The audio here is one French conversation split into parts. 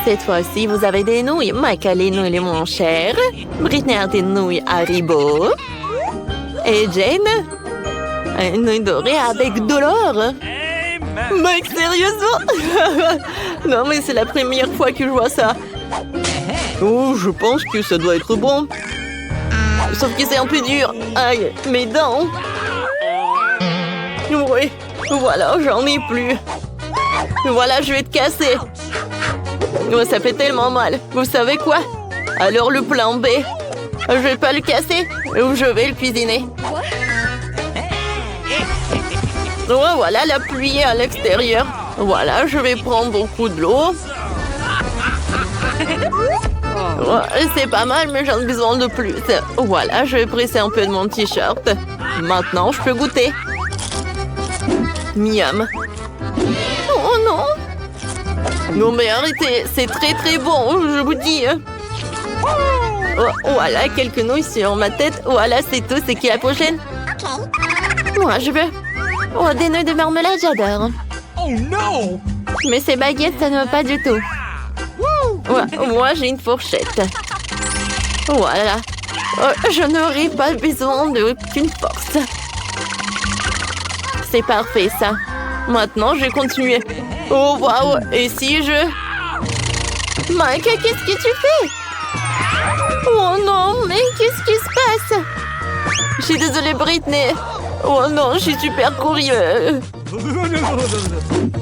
Cette fois-ci, vous avez des nouilles. Mike a les nouilles les moins chères. Britney a des nouilles Haribo. Et Jane, une nouille dorée avec de l'or. Mike, sérieusement? Non, mais c'est la première fois que je vois ça. Oh, je pense que ça doit être bon. Sauf que c'est un peu dur. Aïe, mes dents. Oui, voilà, j'en ai plus. Voilà, je vais te casser. Oh, ça fait tellement mal. Vous savez quoi? Alors le plan B. Je vais pas le casser ou je vais le cuisiner. Oh, voilà la pluie à l'extérieur. Voilà, je vais prendre beaucoup de l'eau. Oh, c'est pas mal, mais j'en ai besoin de plus. Voilà, je vais presser un peu de mon t-shirt. Maintenant, je peux goûter. Miam. Oh non! Non mais arrêtez, c'est très très bon, je vous dis. Oh, voilà, quelques nouilles sur ma tête. Voilà, c'est tout, c'est qui la prochaine? Moi, je veux. Oh, des nœuds de marmelade, j'adore. Oh non! Mais ces baguettes, ça ne va pas du tout. Ouais, moi, j'ai une fourchette. Voilà. Oh, je n'aurai pas besoin d'aucune force. C'est parfait, ça. Maintenant, je vais continuer. Oh, waouh! Et si je... Mike, qu'est-ce que tu fais? Oh non, mais qu'est-ce qui se passe? Je suis désolée, Britney. Oh non, je suis super curieux.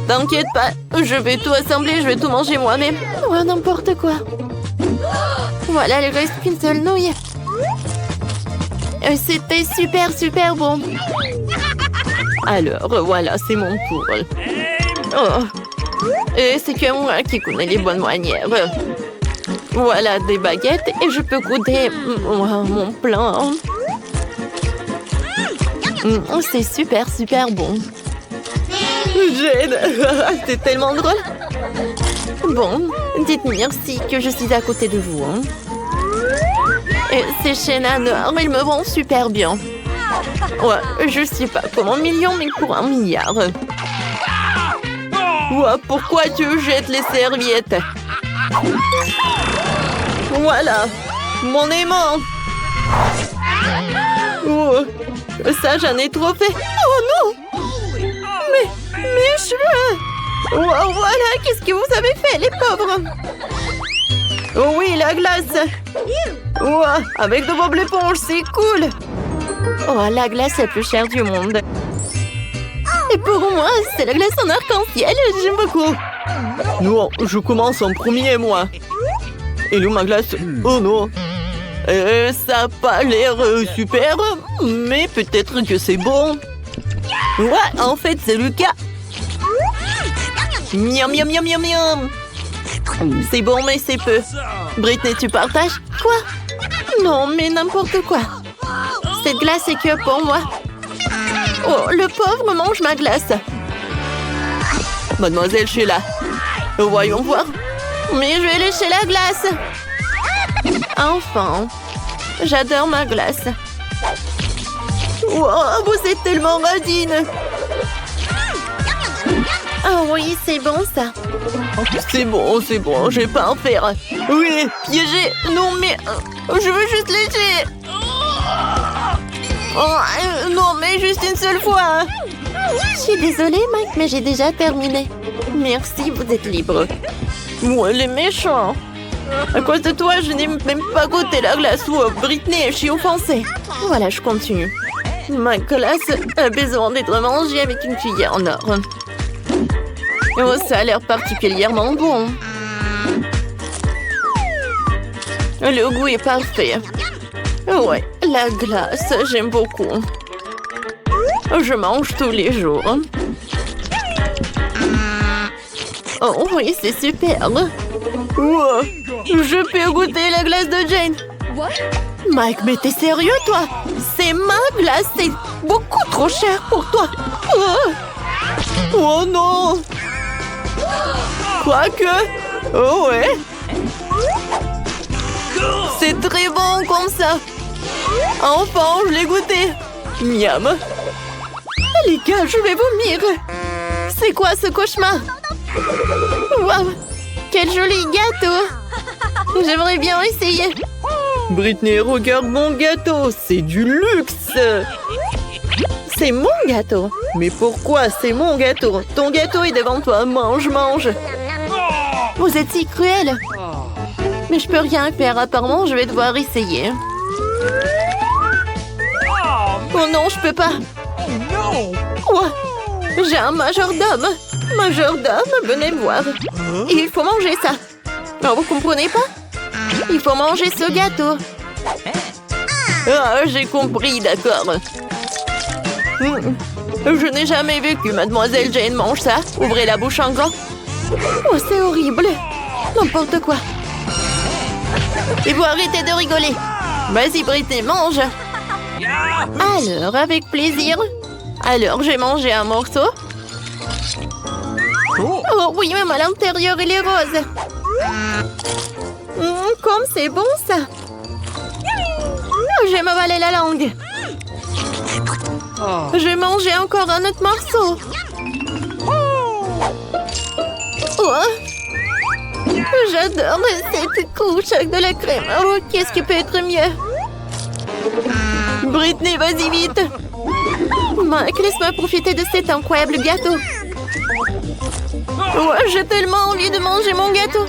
T'inquiète pas, je vais tout assembler, je vais tout manger moi-même. Oh, n'importe quoi. Voilà, il reste qu'une seule nouille. C'était super, super bon. Alors, voilà, c'est mon tour. Oh. Et c'est que moi qui connais les bonnes manières. Voilà des baguettes et je peux goûter mon plan. C'est super, super bon. Jane, c'est tellement drôle. Bon, dites merci que je suis à côté de vous. Hein. Et ces chaînes à noir, ils me vont super bien. Ouais, je sais pas comment million, mais pour 1 milliard. Ouais, pourquoi tu jettes les serviettes? Voilà, mon aimant. Oh, ça, j'en ai trop fait. Oh non! Mes cheveux! Oh, voilà, qu'est-ce que vous avez fait, les pauvres? Oh oui, la glace! Oh, avec de Bob l'éponge, c'est cool! Oh, la glace la plus chère du monde. Et pour moi, c'est la glace en arc-en-ciel, j'aime beaucoup. Non, je commence en premier, moi. Et nous, ma glace? Oh non! Ça n'a pas l'air super, mais peut-être que c'est bon. Ouais, en fait, c'est le cas. Miam, miam, miam, miam, miam. C'est bon, mais c'est peu. Britney, tu partages? Quoi? Non, mais n'importe quoi. Cette glace est que pour moi. Oh, le pauvre mange ma glace. Mademoiselle Sheila. Voyons voir. Mais je vais lécher la glace. Enfin, j'adore ma glace. Wow, vous êtes tellement radine. Ah oui, c'est bon ça. C'est bon, je vais pas en faire. Oui, piégé. Non, mais je veux juste lécher. Oh, non, mais juste une seule fois. Je suis désolée, Mike, mais j'ai déjà terminé. Merci, vous êtes libre. Moi, les méchants. À cause de toi, je n'ai même pas goûté la glace. Oh, Britney, je suis offensée. Voilà, je continue. Ma glace a besoin d'être mangée avec une cuillère en or. Oh, ça a l'air particulièrement bon. Le goût est parfait. Ouais, la glace, j'aime beaucoup. Je mange tous les jours. Oh oui, c'est super. Wow. Je peux goûter la glace de Jane. Mike, mais t'es sérieux, toi? C'est ma glace, c'est beaucoup trop cher pour toi. Oh non. Quoique. Oh ouais. C'est très bon comme ça. Enfin, je l'ai goûté. Miam. Les gars, je vais vomir. C'est quoi ce cauchemar? Waouh. Quel joli gâteau! J'aimerais bien essayer. Britney, regarde mon gâteau, c'est du luxe! C'est mon gâteau! Mais pourquoi c'est mon gâteau? Ton gâteau est devant toi, mange, mange! Vous êtes si cruel! Mais je peux rien faire, apparemment je vais devoir essayer. Oh non, je peux pas! Oh, j'ai un majordome! Majordome, venez me voir! Il faut manger ça! Non, vous comprenez pas? Il faut manger ce gâteau! Ah, j'ai compris, d'accord! Je n'ai jamais vu que Mademoiselle Jane mange ça. Ouvrez la bouche en grand. Oh, c'est horrible. N'importe quoi. Il faut arrêter de rigoler. Vas-y, Britney, mange. Alors, avec plaisir. Alors, j'ai mangé un morceau. Oh oui, même à l'intérieur, il est rose. Comme c'est bon, ça. Oh, j'ai m'avalé la langue. J'ai mangé encore un autre morceau. Oh. J'adore cette couche avec de la crème. Oh, qu'est-ce qui peut être mieux? Britney, vas-y vite. Mike, laisse-moi profiter de cet incroyable gâteau. Oh, j'ai tellement envie de manger mon gâteau.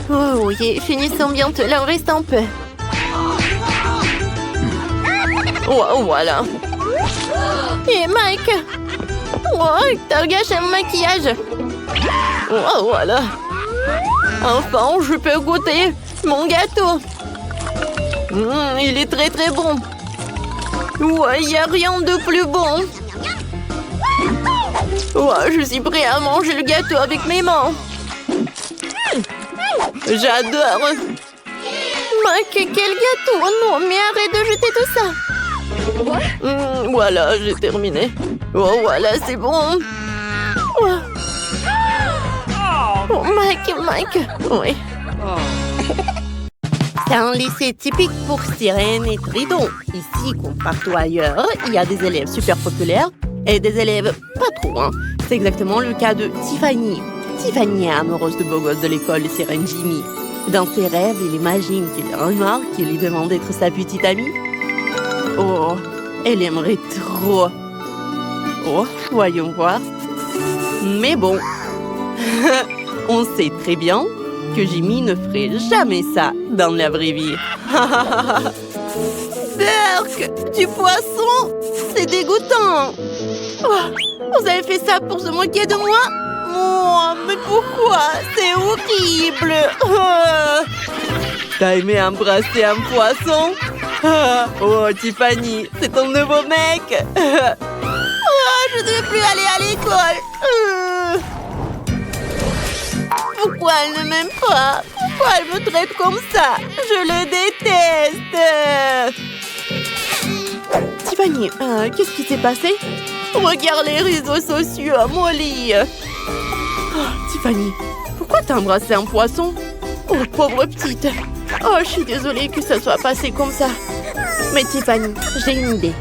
Oh oui, finissons bientôt. Là, on reste un peu. Oh, voilà. Et Mike! Oh, t'as gâché mon maquillage! Oh, voilà! Enfin, je peux goûter mon gâteau! Il est très très bon! Ouais, il n'y a rien de plus bon! Oh, je suis prêt à manger le gâteau avec mes mains! J'adore! Mike, quel gâteau! Non, mais arrête de jeter tout ça! Voilà, j'ai terminé. Oh, voilà, c'est bon. Oh, oh Mike. Oui. C'est un lycée typique pour sirènes et tridons. Ici, comme partout ailleurs, il y a des élèves super populaires et des élèves pas trop. C'est exactement le cas de Tiffany. Tiffany est amoureuse de beau gosse de l'école, le sirène Jimmy. Dans ses rêves, il imagine qu'il a un noir qui lui demande d'être sa petite amie. Oh, elle aimerait trop. Oh, voyons voir. Mais bon, on sait très bien que Jimmy ne ferait jamais ça dans la vraie vie. Berk, du poisson, c'est dégoûtant. Oh, vous avez fait ça pour se moquer de moi? Oh, mais pourquoi? C'est horrible. T'as aimé embrasser un poisson? Oh, Tiffany, c'est ton nouveau mec. Je ne veux plus aller à l'école. Pourquoi elle ne m'aime pas? Pourquoi elle me traite comme ça? Je le déteste. Tiffany, qu'est-ce qui s'est passé? Regarde les réseaux sociaux, Molly. Oh, Tiffany, pourquoi t'as embrassé un poisson? Oh, pauvre petite. Oh, je suis désolée que ça soit passé comme ça. Mais Tiffany, j'ai une idée.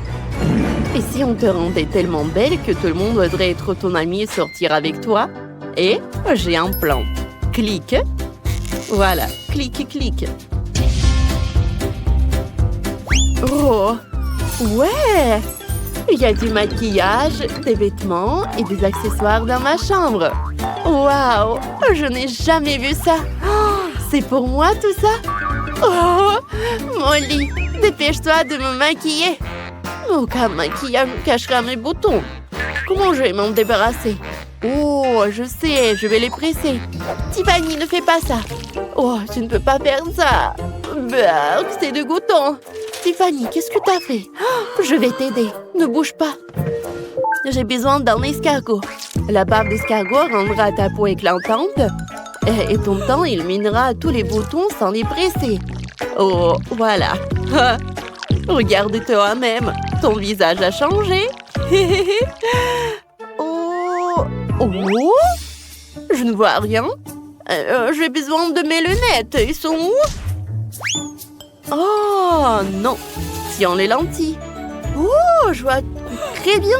Et si on te rendait tellement belle que tout le monde voudrait être ton amie et sortir avec toi? Et j'ai un plan. Clique. Voilà, clique, clique. Oh, ouais! Il y a du maquillage, des vêtements et des accessoires dans ma chambre. Waouh! Je n'ai jamais vu ça. Oh, c'est pour moi tout ça? Oh, Molly, dépêche-toi de me maquiller. Aucun maquillage cachera mes boutons. Comment je vais m'en débarrasser? Oh, je sais, je vais les presser. Tiffany, ne fais pas ça. Oh, tu ne peux pas faire ça. Berk, c'est dégoûtant. Tiffany, qu'est-ce que t'as fait? Oh, je vais t'aider. Ne bouge pas. J'ai besoin d'un escargot. La bave d'escargot rendra ta peau éclatante. Et ton teint illuminera tous les boutons sans les presser. Oh, voilà. Regarde toi-même. Ton visage a changé. Oh. Oh. Je ne vois rien. J'ai besoin de mes lunettes. Ils sont où? Oh, non. Tiens les lentilles. Oh, je vois très bien.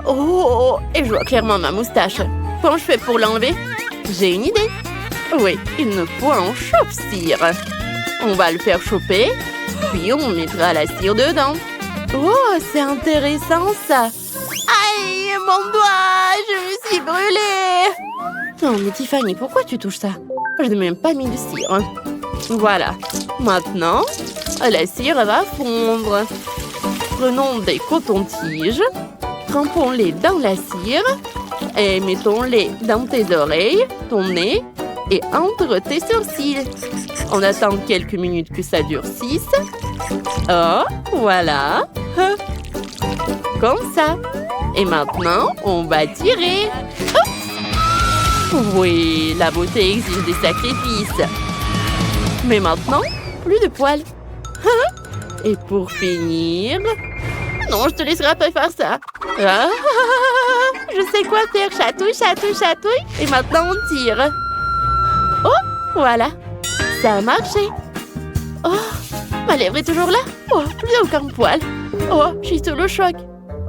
Oh, et je vois clairement ma moustache. Comment je fais pour l'enlever? J'ai une idée. Oui, il nous faut un chauffe-cire. On va le faire chauffer, puis on mettra la cire dedans. Oh, c'est intéressant ça. Aïe, mon doigt, je me suis brûlée. Non, mais Tiffany, pourquoi tu touches ça? Je n'ai même pas mis de cire. Voilà. Maintenant, la cire va fondre. Prenons des cotons-tiges, trempons-les dans la cire et mettons-les dans tes oreilles, ton nez et entre tes sourcils. On attend quelques minutes que ça durcisse. Oh, voilà. Comme ça. Et maintenant, on va tirer. Oui, la beauté exige des sacrifices. Mais maintenant, plus de poils. Et pour finir... Non, je te laisserai pas faire ça. Ah, je sais quoi faire. Chatouille, chatouille, chatouille. Et maintenant, on tire. Oh, voilà. Ça a marché. Oh, ma lèvre est toujours là. Oh, plus aucun poil. Oh, je suis sous le choc.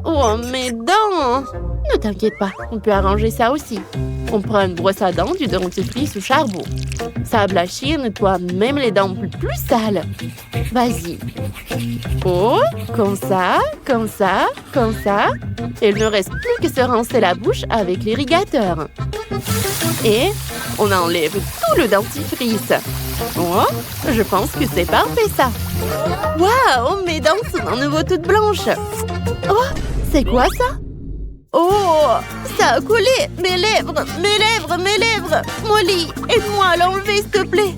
Oh, mes dents. Ne t'inquiète pas, on peut arranger ça aussi. On prend une brosse à dents du dentifrice au charbon. Ça blanchit et nettoie même les dents plus sales. Vas-y. Oh, comme ça, comme ça, comme ça. Et il ne reste plus que se rincer la bouche avec l'irrigateur. Et on enlève tout le dentifrice. Oh, je pense que c'est parfait ça. Waouh, mes dents sont à nouveau toutes blanches. Oh, c'est quoi ça? Oh, ça a collé. Mes lèvres, mes lèvres, mes lèvres. Molly, aide-moi à l'enlever, s'il te plaît.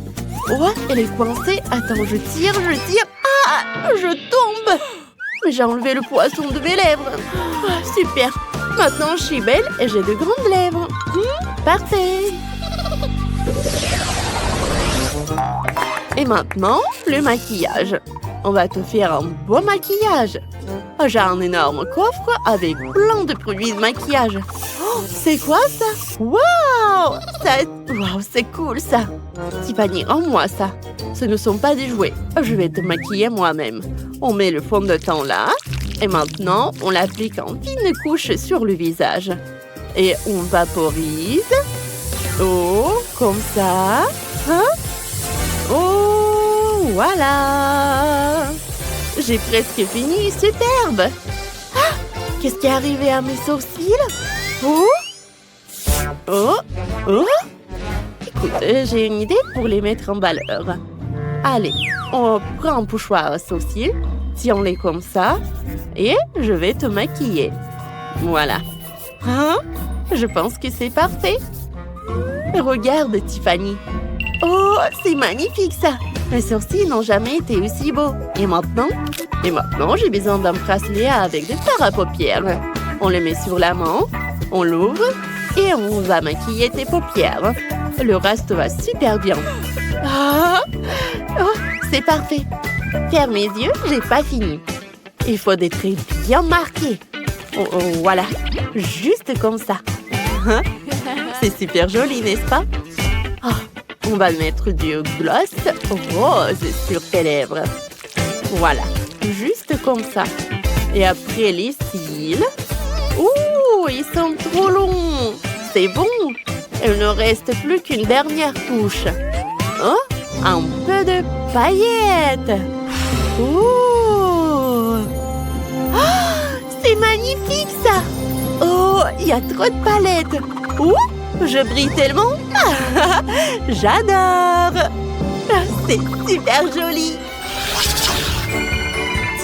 Oh, elle est coincée. Attends, je tire, je tire. Ah, je tombe. Mais j'ai enlevé le poisson de mes lèvres. Oh, super. Maintenant, je suis belle et j'ai de grandes lèvres. Parfait. Et maintenant, le maquillage. On va te faire un beau maquillage. J'ai un énorme coffre avec plein de produits de maquillage. Oh, c'est quoi ça? Waouh! Waouh, c'est cool ça. Tiffany, rends-moi ça. Ce ne sont pas des jouets. Je vais te maquiller moi-même. On met le fond de teint là. Et maintenant, on l'applique en fine couche sur le visage. Et on vaporise. Oh, comme ça. Hein? Oh, voilà. J'ai presque fini, superbe. Ah, qu'est-ce qui est arrivé à mes sourcils? Oh, oh, oh. Écoute, j'ai une idée pour les mettre en valeur. Allez, on prend un pochoir à sourcils, tiens-les comme ça, et je vais te maquiller. Voilà. Hein? Je pense que c'est parfait. Regarde, Tiffany. Oh, c'est magnifique ça. Mes sourcils n'ont jamais été aussi beaux. Et maintenant, j'ai besoin d'un bracelet avec des fards à paupières. On le met sur la main, on l'ouvre et on va maquiller tes paupières. Le reste va super bien. Oh, c'est parfait. Ferme mes yeux, j'ai pas fini. Il faut des traits bien marqués. Oh, voilà, juste comme ça. C'est super joli, n'est-ce pas? On va mettre du gloss rose sur tes lèvres. Voilà, juste comme ça. Et après les cils. Ouh, ils sont trop longs. C'est bon. Il ne reste plus qu'une dernière touche. Oh, un peu de paillettes. Ouh. Oh, c'est magnifique ça. Oh, il y a trop de palettes. Ouh. Je brille tellement. J'adore. C'est super joli.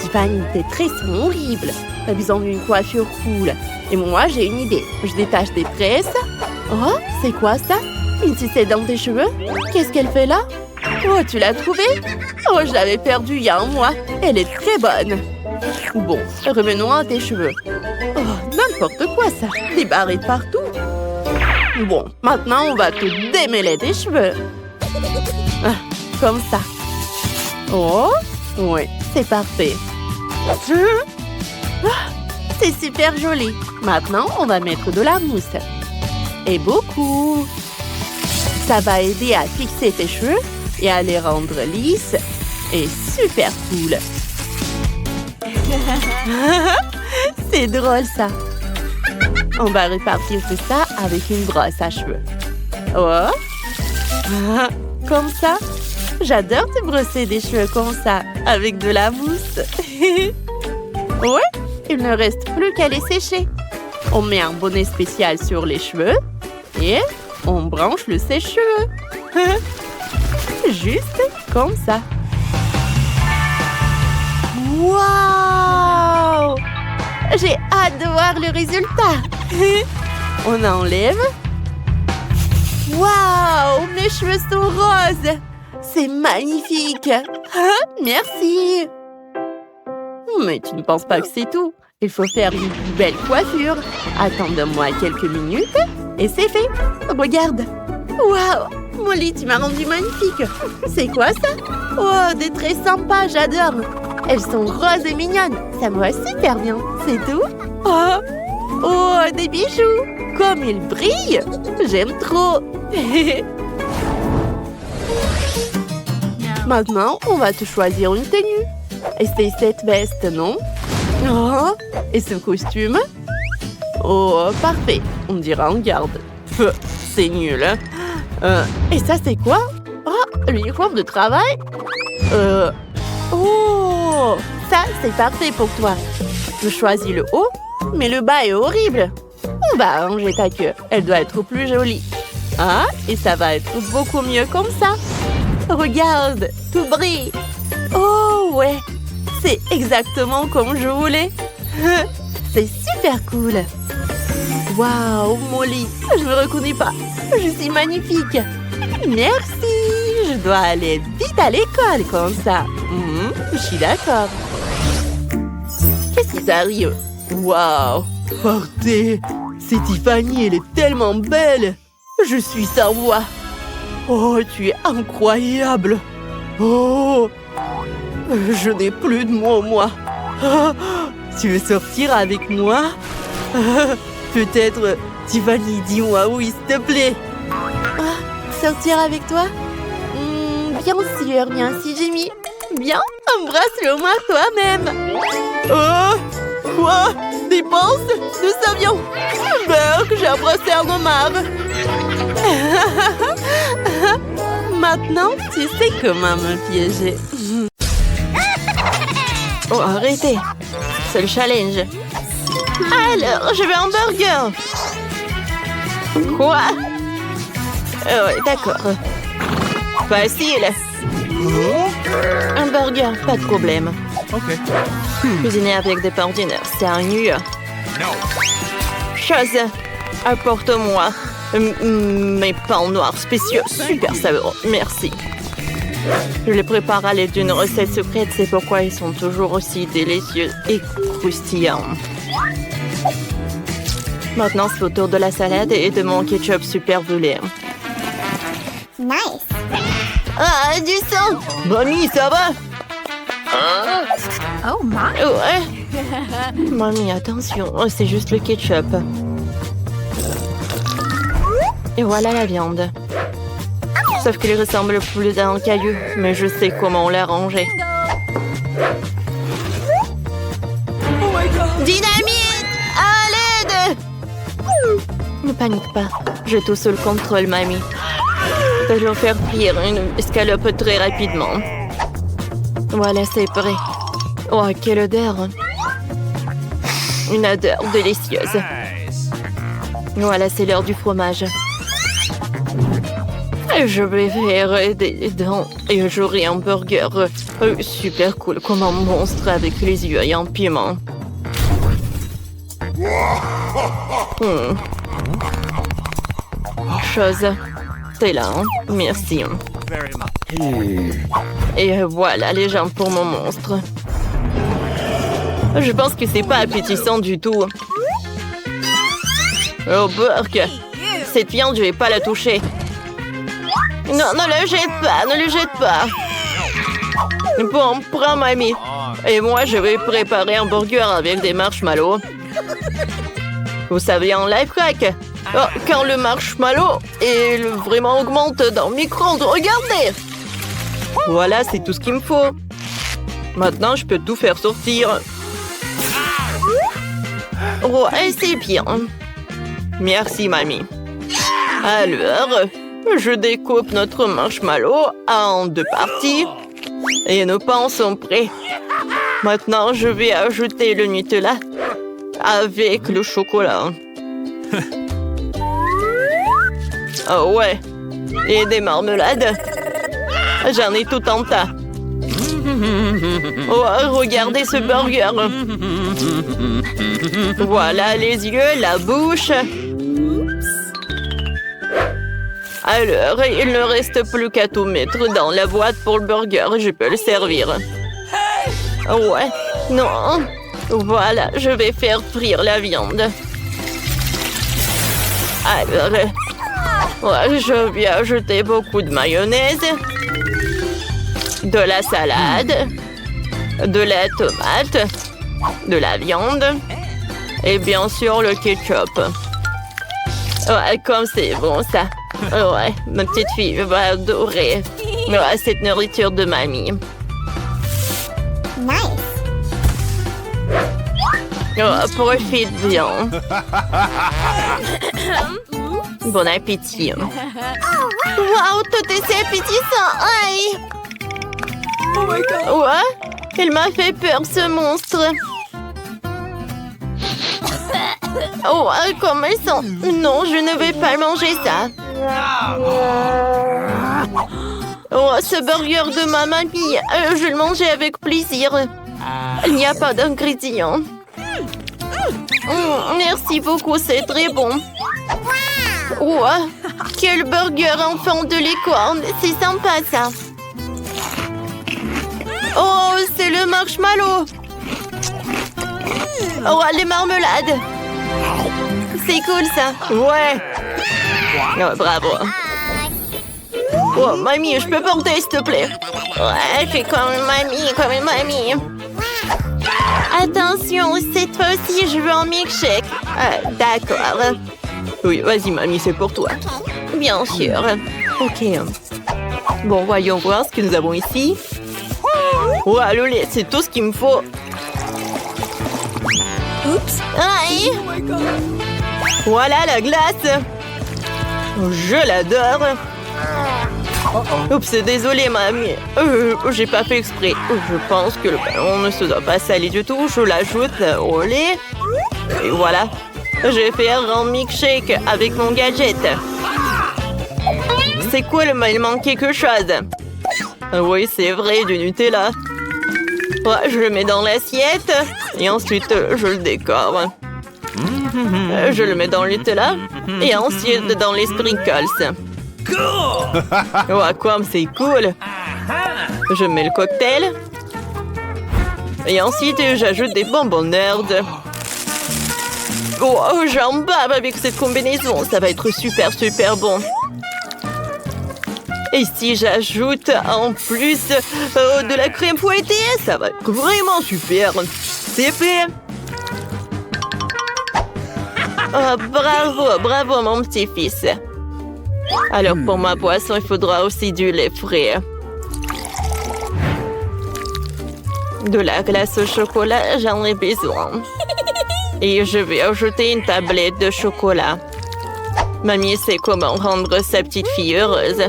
Tiffany, tes traits sont horribles. T'as besoin d'une coiffure cool. Et moi, j'ai une idée. Je détache des tresses. Oh, c'est quoi ça? Une ficelle dans tes cheveux? Qu'est-ce qu'elle fait là? Oh, tu l'as trouvée? Oh, je l'avais perdue il y a un mois. Elle est très bonne. Bon, revenons à tes cheveux. Oh, n'importe quoi ça. Des barrettes partout. Bon, maintenant, on va te démêler tes cheveux. Comme ça. Oh, oui, c'est parfait. C'est super joli. Maintenant, on va mettre de la mousse. Et beaucoup. Ça va aider à fixer tes cheveux et à les rendre lisses et super cool. C'est drôle, ça. On va répartir tout ça avec une brosse à cheveux. Oh, Comme ça? J'adore te brosser des cheveux comme ça, avec de la mousse. Ouais, il ne reste plus qu'à les sécher. On met un bonnet spécial sur les cheveux et on branche le sèche-cheveux. Juste comme ça. Waouh! J'ai hâte de voir le résultat. On enlève. Waouh! Mes cheveux sont roses. C'est magnifique. Merci. Mais tu ne penses pas que c'est tout. Il faut faire une belle coiffure. Attends-moi quelques minutes et c'est fait. Regarde. Waouh! Molly, tu m'as rendu magnifique. C'est quoi ça? Oh, des traits sympas, j'adore. Elles sont roses et mignonnes. Ça me va super bien. C'est tout? Oh, des bijoux. Comme ils brillent. J'aime trop. Maintenant, on va te choisir une tenue. Et c'est cette veste, non? Oh, et ce costume? Oh, parfait. On dirait un garde. C'est nul, hein? Et ça, c'est quoi? Oh, l'uniforme de travail? Oh, ça, c'est parfait pour toi. Je choisis le haut, mais le bas est horrible. On va arranger ta queue. Elle doit être plus jolie. Ah, et ça va être beaucoup mieux comme ça. Regarde, tout brille. Oh, ouais. C'est exactement comme je voulais. C'est super cool. Waouh, Molly, je me reconnais pas. Je suis magnifique. Merci. Je dois aller vite à l'école comme ça. Je suis d'accord. Qu'est-ce qui t'arrive? Waouh, partez. C'est Tiffany, elle est tellement belle. Je suis sans voix. Oh, tu es incroyable. Oh, je n'ai plus de mots, moi. Tu veux sortir avec moi? Peut-être, Tiffany, dis-moi oui, s'il te plaît. Sortir avec toi? Bien sûr, Jimmy. Bien, embrasse-le-moi toi-même. Quoi? Des penses? Nous savions. Berk, j'ai embrassé un homard. Maintenant, tu sais comment me piéger. Oh, arrêtez. C'est le challenge. Alors, je veux un burger. Quoi? Ouais, d'accord. Facile. Un burger, pas de problème. Okay. Cuisiner avec des pains ordinaires, c'est ennuyeux. Chose, apporte-moi mes pains noirs spéciaux, super savoureux, merci. Je les prépare à l'aide d'une recette secrète, c'est pourquoi ils sont toujours aussi délicieux et croustillants. Maintenant, c'est au tour de la salade et de mon ketchup super brûlé. Nice. Ah, du sang! Mamie, ça va? Oh my. Ouais. Mamie, attention, c'est juste le ketchup. Et voilà la viande. Sauf qu'il ressemble plus à un caillou, mais je sais comment l'arranger. Dynamite! À l'aide! Ne panique pas, je tout sous le contrôle, mamie. Je vais faire frire une escalope très rapidement. Voilà, c'est prêt. Oh, quelle odeur! Une odeur délicieuse. Voilà, c'est l'heure du fromage. Je vais faire des dents et j'aurai un burger super cool comme un monstre avec les yeux et un piment. Chose, c'est là, hein? Merci. Et voilà les jambes pour mon monstre. Je pense que c'est pas appétissant du tout. Oh, Burk! Cette viande, je vais pas la toucher. Non, ne le jette pas, ne le jette pas. Bon, prends mamie. Et moi, je vais préparer un burger avec des marshmallows. Vous savez un life hack? Oh, quand le marshmallow il vraiment augmente dans le micro-ondes, regardez! Voilà, c'est tout ce qu'il me faut. Maintenant, je peux tout faire sortir. Ouais, c'est bien. Merci, mamie. Alors, Je découpe notre marshmallow en 2 parties et nos pains sont prêts. Maintenant, je vais ajouter le Nutella avec le chocolat. Oh ouais, et des marmelades. J'en ai tout en tas. Oh, regardez ce burger. Voilà les yeux, la bouche. Alors, il ne reste plus qu'à tout mettre dans la boîte pour le burger. Je peux le servir. Ouais, non. Voilà, je vais faire frire la viande. Alors, ouais, je vais ajouter beaucoup de mayonnaise, de la salade, de la tomate, de la viande et bien sûr le ketchup. Ouais, comme c'est bon ça. Ouais, ma petite fille va adorer cette nourriture de mamie. Nice. Oh, profite bien. Bon appétit. Wow, tout est si appétissant. Aïe. Oh my god. Ouais, il m'a fait peur ce monstre. Oh, comme elles sont. Non, je ne vais pas manger ça. Oh, ce burger de ma mamie, je le mangeais avec plaisir. Il n'y a pas d'ingrédients. Merci beaucoup, c'est très bon. Oh, quel burger en forme de licorne. C'est sympa, ça. Oh, c'est le marshmallow. Oh, les marmelades. C'est cool, ça. Ouais. Oh, bravo. Oh, mamie, je peux porter, s'il te plaît. Ouais, fais comme une mamie. Attention, cette fois-ci, je veux un milkshake. D'accord. Oui, vas-y, mamie, c'est pour toi. Bien sûr. Ok. Bon, voyons voir ce que nous avons ici. Oh, le lait, c'est tout ce qu'il me faut. Oups. Aïe. Oh my god. Voilà la glace. Je l'adore. Oups, désolée, mamie. J'ai pas fait exprès. Je pense que le ballon ne se doit pas saler du tout. Je l'ajoute au lait. Et voilà. Je vais faire un milkshake avec mon gadget. C'est cool, mais il manque quelque chose. Oui, c'est vrai, du Nutella. Ouais, je le mets dans l'assiette. Et ensuite, je le décore. Je le mets dans le Nutella. Et ensuite, dans les sprinkles. Ouais, comme c'est cool. Je mets le cocktail. Et ensuite, j'ajoute des bonbons nerd. Oh, j'en bave avec cette combinaison. Ça va être super, super bon. Et si j'ajoute en plus de la crème fouettée, ça va être vraiment super. C'est fait. Oh, bravo, bravo mon petit-fils. Alors pour ma boisson, il faudra aussi du lait frais. De la glace au chocolat, j'en ai besoin. Et je vais ajouter une tablette de chocolat. Mamie sait comment rendre sa petite fille heureuse.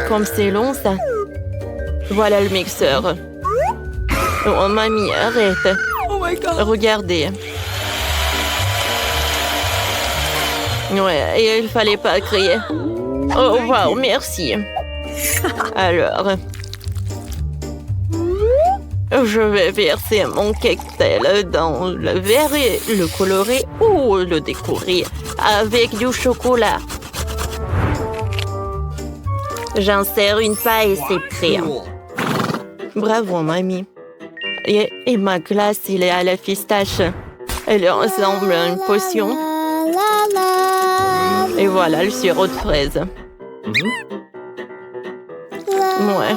Comme c'est long, ça. Voilà le mixeur. Oh, mamie, arrête. Oh my god. Regardez. Ouais, et il fallait pas crier. Oh, wow, merci. Alors, je vais verser mon cocktail dans le verre et le colorer ou le décorer avec du chocolat. J'insère une paille et c'est prêt. Bravo, mamie. Et ma glace, il est à la pistache. Elle ressemble à une potion. Et voilà le sirop de fraise. Ouais.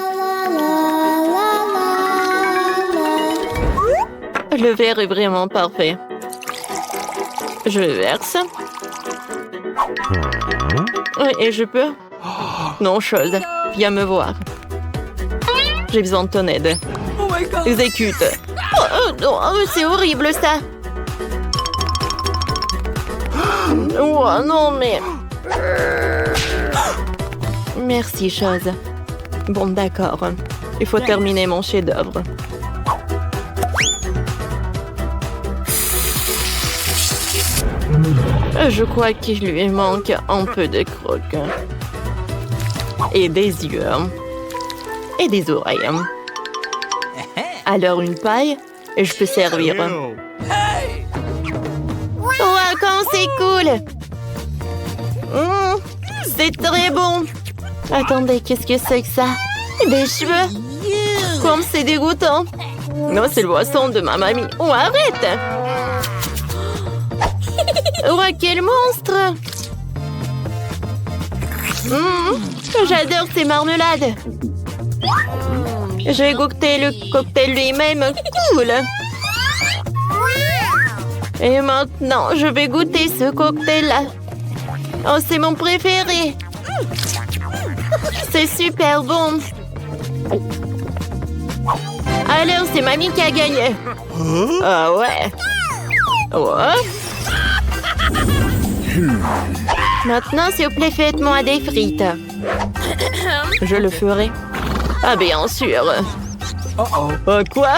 Le verre est vraiment parfait. Je verse. Et je peux? Non, chose. Viens me voir. J'ai besoin de ton aide. Oh my god. Exécute. Non, c'est horrible ça. Oh non mais... Merci, chose. Bon, d'accord. Il faut terminer mon chef-d'œuvre. Je crois qu'il lui manque un peu de crocs. Et des yeux. Et des oreilles. Alors une paille, et je peux servir. Wow, quand c'est cool! C'est très bon! Attendez, qu'est-ce que c'est que ça? Des cheveux? Comme c'est dégoûtant! Non, c'est le boisson de ma mamie. Oh, arrête! Oh, quel monstre! J'adore ces marmelades! J'ai goûté le cocktail lui-même. Cool! Et maintenant, je vais goûter ce cocktail-là. Oh, c'est mon préféré. C'est super bon. Alors, c'est mamie qui a gagné. Ah ouais. Ouais. Maintenant, s'il vous plaît, faites-moi des frites. Je le ferai. Ah, bien sûr. Quoi?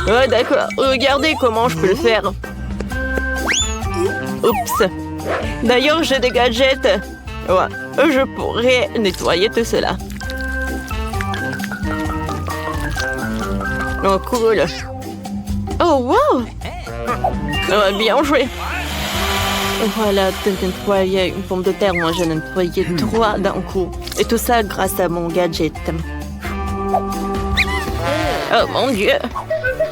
Oh, d'accord. Regardez comment je peux le faire. Oups. D'ailleurs, j'ai des gadgets. Ouais, je pourrais nettoyer tout cela. Oh, cool. Oh, wow. Oh, bien joué. Voilà, de nettoyer une pomme de terre. Moi, j'ai nettoyé 3 d'un coup. Et tout ça grâce à mon gadget. Oh, mon Dieu.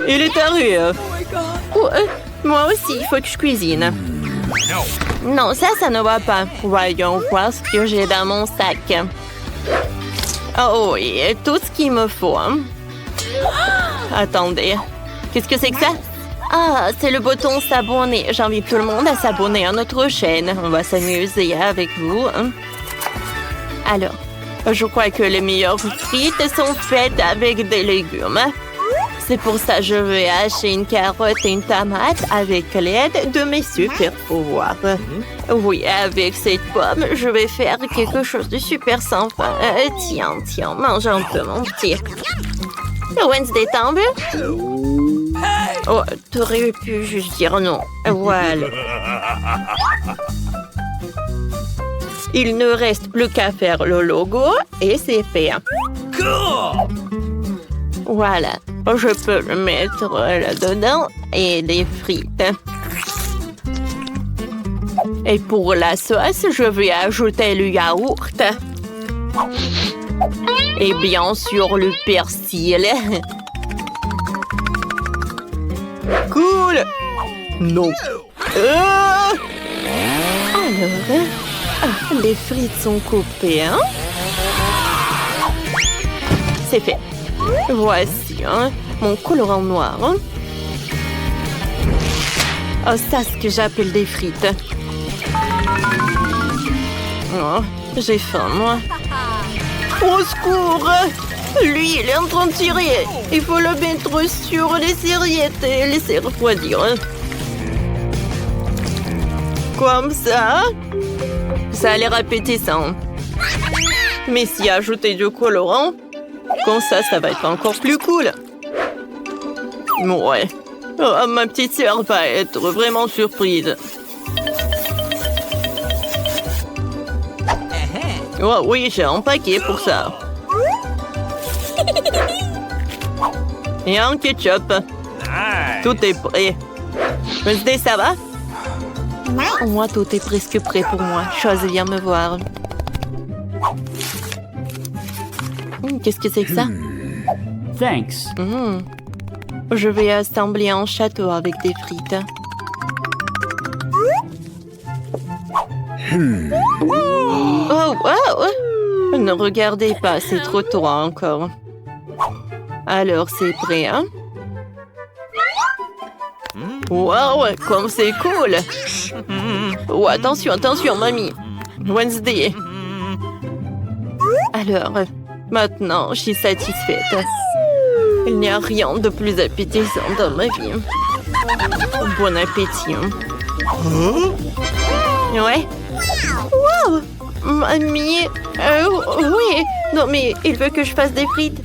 Il est arrivé. Oh, moi aussi, il faut que je cuisine. Non, ça ne va pas. Voyons voir ce que j'ai dans mon sac. Oh oui, tout ce qu'il me faut. Attendez, qu'est-ce que c'est que ça? Ah, c'est le bouton s'abonner. J'invite tout le monde à s'abonner à notre chaîne. On va s'amuser avec vous. Alors, je crois que les meilleures frites sont faites avec des légumes. C'est pour ça que je vais hacher une carotte et une tomate avec l'aide de mes super pouvoirs. Oui, avec cette pomme, je vais faire quelque chose de super sympa. Tiens, mange un peu, mon petit. Wednesday tombe. Oh, t'aurais pu juste dire non. Voilà. Il ne reste plus qu'à faire le logo et c'est fait. Voilà. Je peux le mettre là-dedans et des frites. Et pour la sauce, je vais ajouter le yaourt. Et bien sûr, le persil. Cool! Non. Alors, les frites sont coupées, hein? C'est fait. Voici mon colorant noir. Oh, ça, c'est ce que j'appelle des frites. Oh, j'ai faim, moi. Au secours! Lui, il est en train de tirer. Il faut le mettre sur les serviettes et laisser refroidir. Comme ça. Ça a l'air appétissant. Mais si ajouter du colorant, comme ça va être encore plus cool. Ouais. Oh, ma petite sœur va être vraiment surprise. Oh oui, j'ai un paquet pour ça. Et un ketchup. Tout est prêt. Wednesday, ça va? Moi, tout est presque prêt pour moi. Chose, viens me voir. Qu'est-ce que c'est que ça? Thanks. Je vais assembler un château avec des frites. Oh, wow! Ne regardez pas, c'est trop tôt encore. Alors, c'est prêt, hein? Wow, comme c'est cool! Oh, attention, mamie! Wednesday! Alors, maintenant, je suis satisfaite. Il n'y a rien de plus appétissant dans ma vie. Bon appétit. Ouais. Wow! Mamie, oui. Non, mais il veut que je fasse des frites.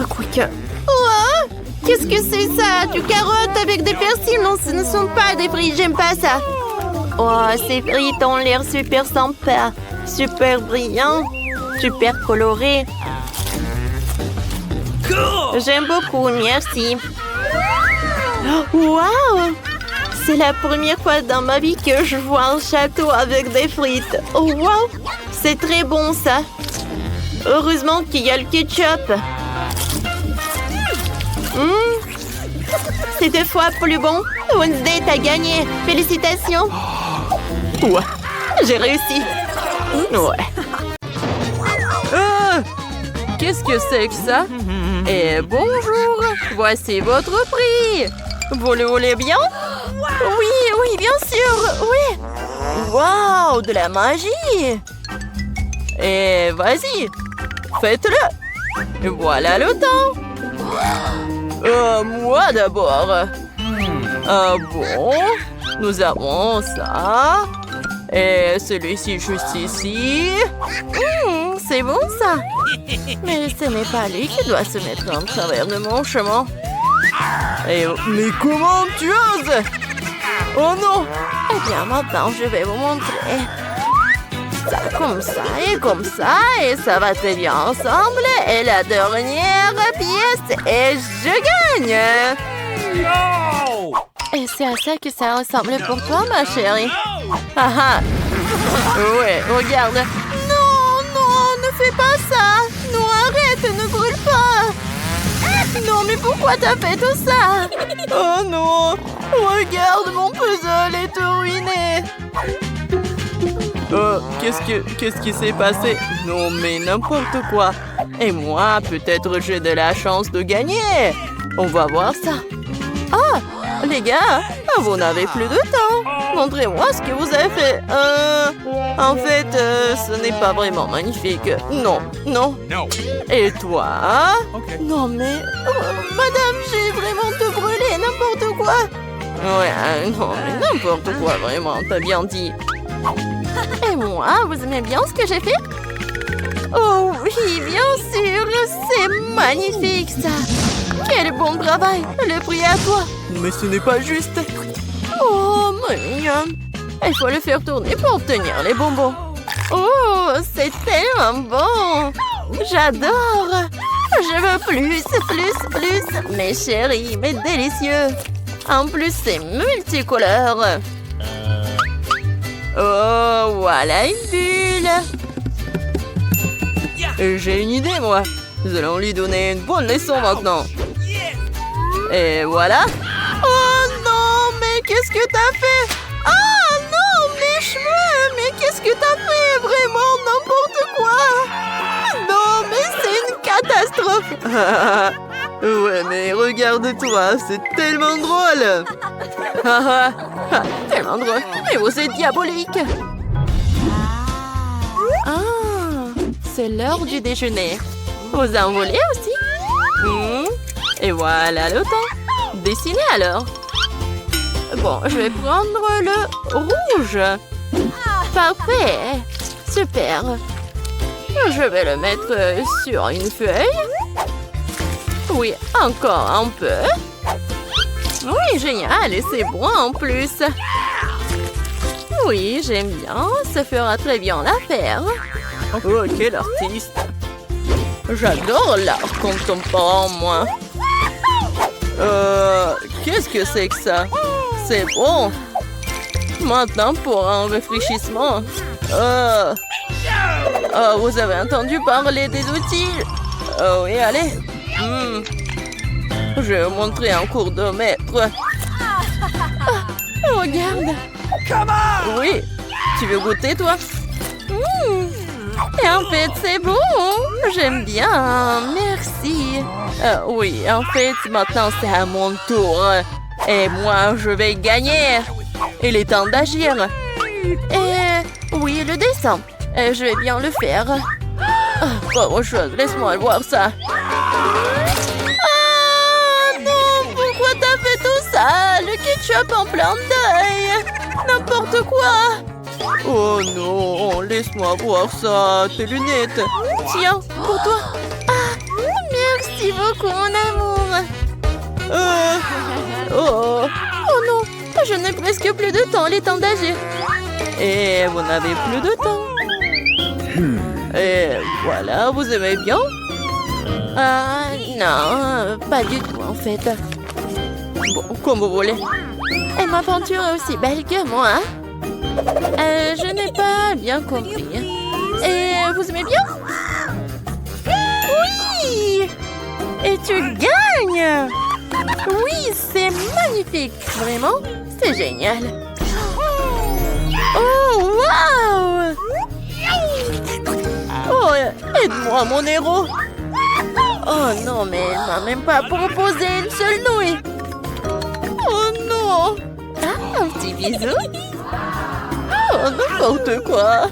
Quoique. Oh, qu'est-ce que c'est ça? Du carotte avec des persils? Non, ce ne sont pas des frites, j'aime pas ça. Oh, ces frites ont l'air super sympa. Super brillant. Super coloré. J'aime beaucoup, merci. Waouh! C'est la première fois dans ma vie que je vois un château avec des frites. Oh, wow! C'est très bon, ça. Heureusement qu'il y a le ketchup. C'est 2 fois plus bon. Wednesday, t'as gagné. Félicitations. Ouais, j'ai réussi. Ouais. Qu'est-ce que c'est que ça? Et bonjour, voici votre prix. Vous le voulez bien? Oui, bien sûr, oui. Waouh, de la magie. Et vas-y, faites-le. Voilà le temps. Moi d'abord. Ah bon? Nous avons ça. Et celui-ci juste ici. C'est bon ça. Mais ce n'est pas lui qui doit se mettre en travers de mon chemin. Et mais comment tu oses? Oh non! Eh bien maintenant je vais vous montrer. Ça comme ça et ça va très bien ensemble. Et la dernière pièce et je gagne. Et c'est à ça que ça ressemble pour toi, ma chérie. Ah. Ouais, regarde. Non, ne fais pas ça. Non, arrête, ne brûle pas. Non, mais pourquoi t'as fait tout ça? Oh non, regarde, mon puzzle est tout ruiné. Qu'est-ce qui s'est passé? Non, mais n'importe quoi. Et moi, peut-être j'ai de la chance de gagner. On va voir ça. Ah, les gars, vous n'avez plus de temps. Montrez-moi ce que vous avez fait. En fait, ce n'est pas vraiment magnifique. Non. Et toi? Non, mais... madame, j'ai vraiment tout brûlé, n'importe quoi. Ouais, non, mais n'importe quoi, vraiment, t'as bien dit. Et moi, vous aimez bien ce que j'ai fait? Oh oui, bien sûr, c'est magnifique, ça. Quel bon travail, le prix à toi. Mais ce n'est pas juste. Oh, mignon. Il faut le faire tourner pour obtenir les bonbons. Oh, c'est tellement bon. J'adore. Je veux plus. Mes chéris, mes délicieux. En plus, c'est multicolore. Oh, voilà une bulle. J'ai une idée, moi. Nous allons lui donner une bonne leçon maintenant. Et voilà. Oh non, mais qu'est-ce que t'as fait? Ah non, mes cheveux. Mais qu'est-ce que t'as fait? Vraiment n'importe quoi. Non, mais c'est une catastrophe. Ouais, mais regarde-toi, c'est tellement drôle. Tellement drôle. Mais vous êtes diabolique. Ah, c'est l'heure du déjeuner. Vous en voulez aussi? Et voilà le temps. Dessinez alors. Bon, je vais prendre le rouge. Parfait. Super. Je vais le mettre sur une feuille. Oui, encore un peu. Oui, génial. Et c'est bon en plus. Oui, j'aime bien. Ça fera très bien l'affaire. Oh, quel artiste. J'adore l'art contemporain, moi. Qu'est-ce que c'est que ça? C'est bon. Maintenant, pour un rafraîchissement. Vous avez entendu parler des outils? Oh oui, allez. Je vais vous montrer un cours de maître. Regarde. Oui. Tu veux goûter, toi? Et en fait, c'est bon. J'aime bien. Merci. Oui, en fait, maintenant, c'est à mon tour. Et moi, je vais gagner. Il est temps d'agir. Et oui, le dessin. Je vais bien le faire. Pas grand-chose. Laisse-moi voir ça. Ah non, pourquoi t'as fait tout ça? Le ketchup en plein deuil. N'importe quoi. Oh non, laisse-moi voir ça, tes lunettes. Tiens, pour toi. Ah, merci beaucoup, mon amour. Oh non, je n'ai presque plus de temps, il est temps d'agir. Et vous n'avez plus de temps. Et voilà, vous aimez bien? Ah, non, pas du tout en fait. Bon, comme vous voulez. Et ma peinture est aussi belle que moi. Je n'ai pas bien compris. Et vous aimez bien? Oui! Et tu gagnes! Oui, c'est magnifique! Vraiment, c'est génial! Oh, wow! Oh, aide-moi, mon héros! Oh non, mais elle m'a même pas proposé une seule nouille! Oh non! Ah, un petit bisou! Oh, n'importe quoi!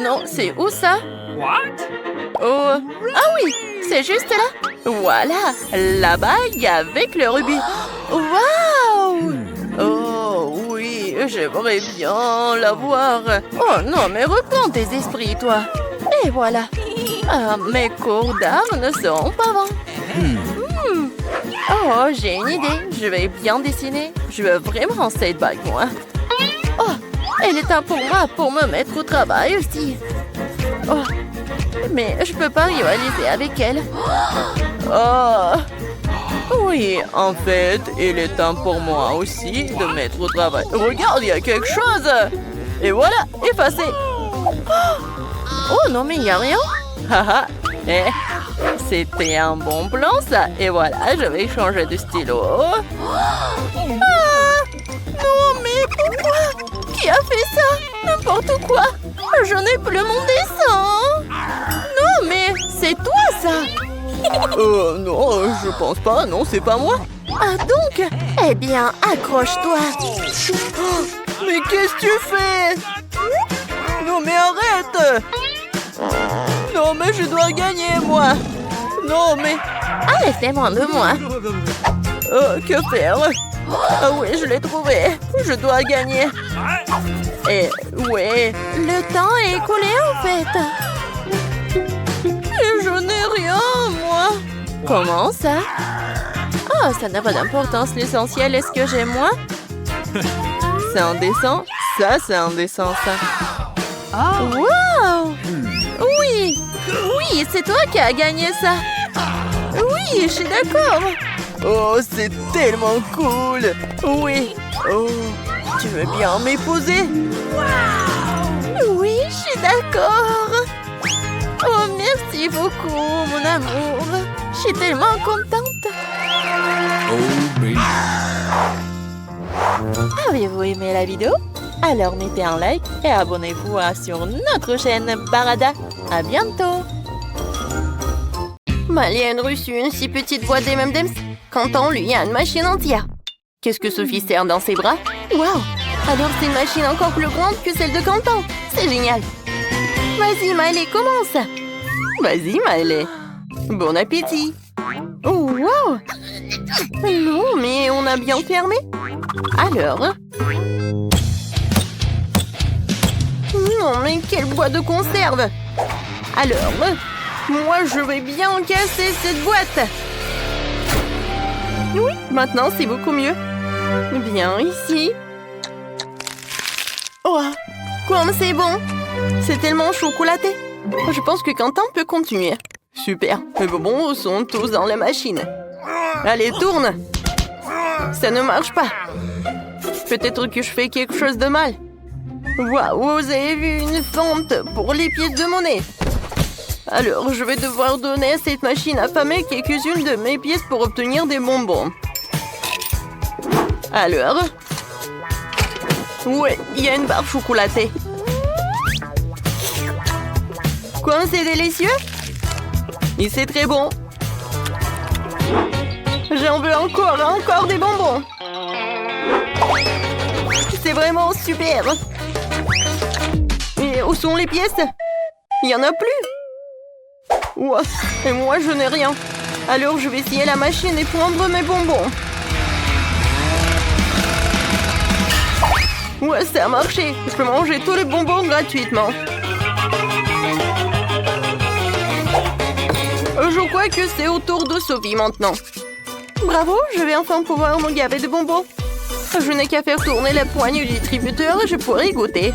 Non, c'est où ça? Oh, ah oui, c'est juste là. Voilà, la bague avec le rubis. Waouh! Oh oui, j'aimerais bien la voir. Oh non, mais reprends tes esprits, toi. Et voilà. Ah, mes cours d'art ne seront pas vains. Oh, j'ai une idée. Je vais bien dessiner. Je veux vraiment cette bague, moi. Oh, elle est un pour moi pour me mettre au travail aussi. Oh, mais je peux pas rivaliser avec elle. Oh, oui, en fait, il est temps pour moi aussi de mettre au travail. Regarde, il y a quelque chose. Et voilà, effacé. Oh non, mais il n'y a rien. Haha, c'était un bon plan, ça. Et voilà, je vais changer de stylo. Ah, non, mais pourquoi? Qui a fait ça? N'importe quoi. Je n'ai plus mon dessin. Non, mais c'est toi, ça. Non, je pense pas. Non, c'est pas moi. Ah, donc? Eh bien, accroche-toi. Mais qu'est-ce que tu fais? Non, mais arrête. Non, mais je dois gagner, moi. Non, mais... Arrêtez-moi de moi. Que faire? Ah oui, je l'ai trouvé. Je dois gagner. Et ouais, le temps est écoulé en fait. Et je n'ai rien, moi. Comment ça? Oh, ça n'a pas d'importance. L'essentiel est ce que j'ai moi. C'est indécent. Ça, c'est indécent, ça. Wow! Oui! Oui, c'est toi qui as gagné ça. Oui, je suis d'accord. Oh, c'est tellement cool. Oui. Oh, tu veux bien m'épouser? Oui, je suis d'accord. Oh, merci beaucoup, mon amour. Je suis tellement contente. Avez-vous aimé la vidéo? Alors mettez un like et abonnez-vous sur notre chaîne Barada. À bientôt! Malienne reçut une si petite boîte d'M&M's. Quentin, lui, a une machine entière. Qu'est-ce que Sophie sert dans ses bras? Waouh! Alors c'est une machine encore plus grande que celle de Quentin. C'est génial! Vas-y, Miley, commence! Vas-y, Miley. Bon appétit! Oh, wow! Non, mais on a bien fermé. Alors? Non, mais quelle boîte de conserve! Alors, moi, je vais bien casser cette boîte. Oui, maintenant, c'est beaucoup mieux. Bien, ici. Oh, comme c'est bon! C'est tellement chocolaté. Je pense que Quentin peut continuer. Super, mes bonbons sont tous dans la machine. Allez, tourne! Ça ne marche pas. Peut-être que je fais quelque chose de mal. Waouh, vous avez vu une fente pour les pièces de monnaie. Alors, je vais devoir donner à cette machine affamée quelques-unes de mes pièces pour obtenir des bonbons. Alors? Ouais, il y a une barre chocolatée. Quoi, c'est délicieux? Et c'est très bon. J'en veux encore des bonbons. C'est vraiment super. Et où sont les pièces? Il n'y en a plus. Ouah, et moi, je n'ai rien. Alors, je vais essayer la machine et prendre mes bonbons. Ouais, ça a marché. Je peux manger tous les bonbons gratuitement. Je crois que c'est au tour de Sophie maintenant. Bravo, je vais enfin pouvoir me gaver de bonbons. Je n'ai qu'à faire tourner la poigne du distributeur et je pourrai y goûter.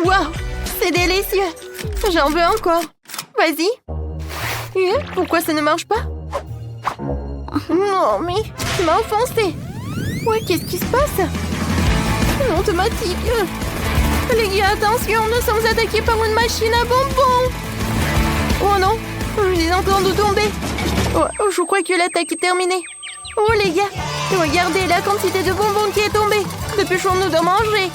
Waouh, c'est délicieux. J'en veux encore. Vas-y. Pourquoi ça ne marche pas? Non, mais tu m'as offensé. Ouais, qu'est-ce qui se passe? Une automatique. Les gars, attention, nous sommes attaqués par une machine à bonbons. Oh non, je suis en train de tomber. Oh, je crois que l'attaque est terminée. Oh les gars, regardez la quantité de bonbons qui est tombée. Dépêchons-nous de manger.